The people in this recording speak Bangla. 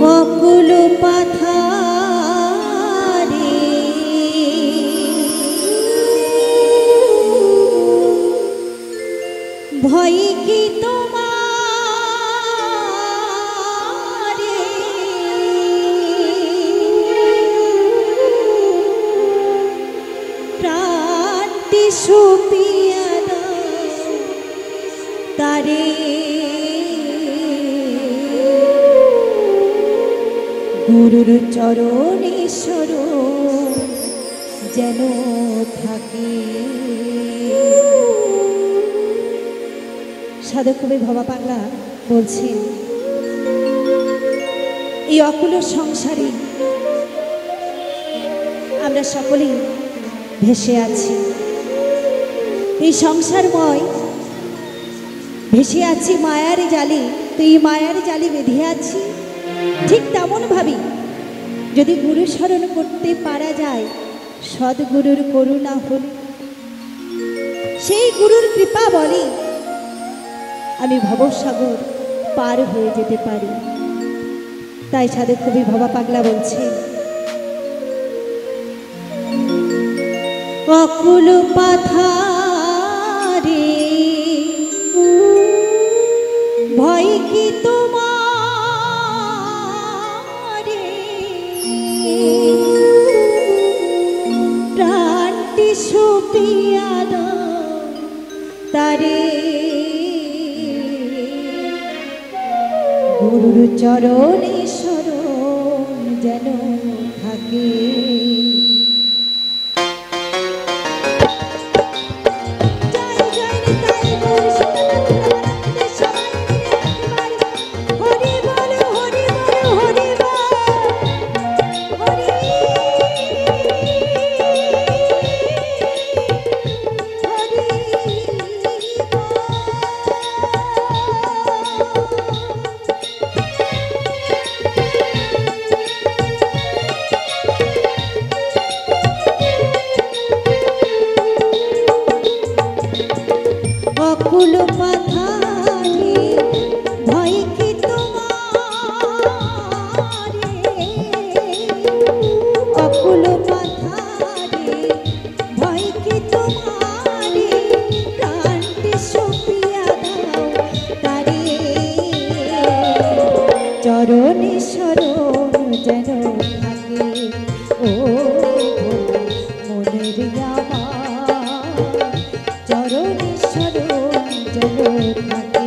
অকুল পাথারে ভয় কি তোমার প্রাণটি সুপিয়া তারে গুরুর চরণেশ্বর যেন থাকে। সাধক কবি ভবা পাগলা বলছেন, এই অকুল সংসারে আমরা সকলেই ভেসে আছি। এই সংসারময় ভেসে আছি মায়ার জালে। তো এই মায়ার জালে বেঁধে আছি। ঠিক তেমন ভাবে যদি গুরু স্মরণ করতে পারা যায়, সদ্গুরুর করুণা হলে সেই গুরুর কৃপা বলে আমি ভবসাগর পার হয়ে যেতে পারি। তাই সাধক কবি ভবা পাগলা বলছে, অকুল পাথারে ভয় কি তোমার প্রাণটি সুপিয়া তারে গুরুর চরণেশ্বর যেন থাকে। অকুল পাথারে ভয় কি তোমার অকুল পাথারে ভয় কি তোমার প্রাণটি সুপিয়া দাও তারে চরণেশ্বর যেন থাকে। ও মনের আমার চরণেশ্বর যেন থাকে।